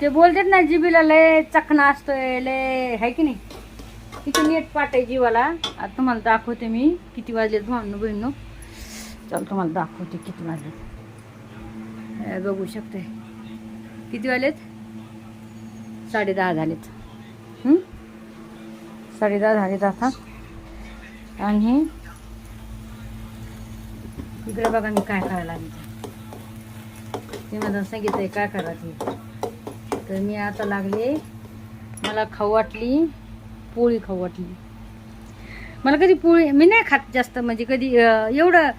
ते बोलतात ना जिबीला लय चखना असतोय लय है की नाही. किती नीट पाट आहे जीवाला. आता तुम्हाला दाखवते मी किती वाजलेत भावनो बहिणो. चल तुम्हाला दाखवते किती वाजले. बघू शकते किती वाजलेत. 10:30 झालेत. 10:30 झालेत आता. आणि इकडे बघा मी काय करायला लागले. ते मला सांगितलंय काय करायचं. तर मी आता लागले. मला खाऊ वाटली पोळी खाऊ वाटली. मला कधी पोळी मी नाही खात जास्त. म्हणजे कधी एवढं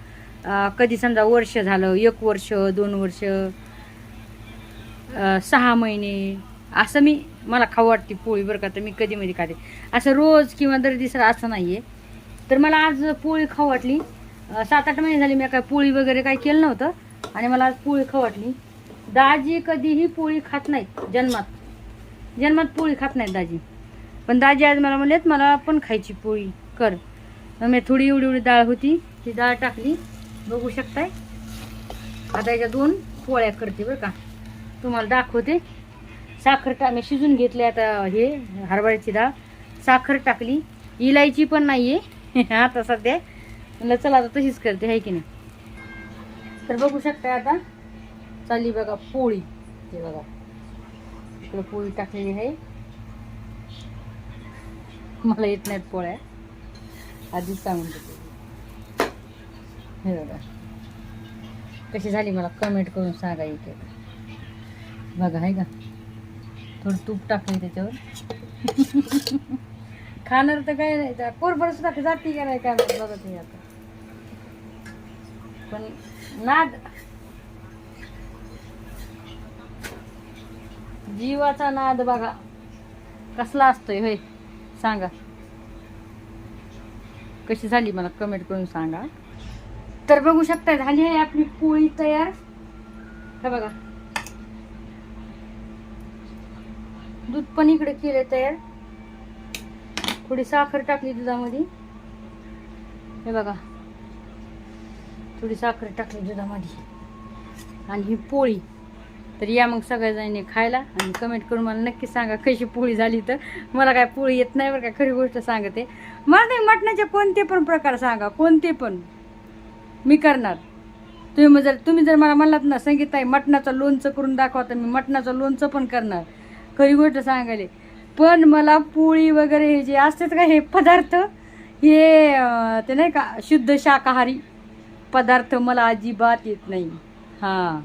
कधी समजा वर्ष झालं 1 वर्ष 2 वर्ष 6 महिने असं मला खाऊ वाटते पोळी बरं का. तर मी कधी मध्ये खाते असं रोज किंवा दर दिवसाला असं नाही आहे. तर मला आज पोळी खाऊ वाटली. 7-8 महिने झाले मी काय पोळी वगैरे काय केलं नव्हतं. आणि मला आज पोळी खाऊ वाटली. दाजी कधीही पोळी खात नाहीत. जन्मात पोळी खात नाहीत दाजी. पण दाजी आज मला म्हणलेत मला पण खायची पोळी कर. मग मी थोडी एवढी डाळ होती ती डाळ टाकली. बघू शकताय. आता याच्या 2 पोळ्या करते बरं का. तुम्हाला दाखवते. साखर मी शिजून घेतले. आता हे हरभऱ्याची डाळ साखर टाकली. इलायची पण नाही आहे आता सध्या. म्हणलं चला आता तशीच करते आहे की नाही. तर बघू शकताय आता चालली बघा पोळी. हे बघा इकडे पोळी टाकलेली आहे. मला येत नाहीत पोळ्या आधीच सांगून देते. हे बघा कशी झाली मला कमेंट करून सांगा. इथे बघा आहे का थोडं तूप टाकलं त्याच्यावर. खाणार तर काय नाही. त्या कोरभर सुद्धा जाती का नाही काय बघत नाही आता. पण नाद जीवाचा नाद बघा कसला असतोय होय सांगा. कशी झाली मला कमेंट करून सांगा. तर बघू शकता झाली आहे आपली पोळी तयार. हे बघा दूध पण इकडे केले तयार. थोडी साखर टाकली दुधामध्ये. हे बघा थोडी साखर टाकली दुधामध्ये. आणि ही पोळी. तर या मग सगळ्याजणी खायला. आणि कमेंट करून मला नक्की सांगा कशी पोळी झाली. तर मला काय पोळी येत नाही बरं का. खरी गोष्ट सांगते. मला नाही मटणाचे कोणते पण प्रकार सांगा. कोणते पण मी करणार. तुम्ही जर मला म्हणलात ना संगीत आहे मटणाचं लोणचं करून दाखवा तर मी मटणाचं लोणचं पण करणार. खरी गोष्ट सांगायला. पण मला पोळी वगैरे हे जे असतात का हे पदार्थ हे ते नाही का शुद्ध शाकाहारी पदार्थ मला अजिबात येत नाही. हां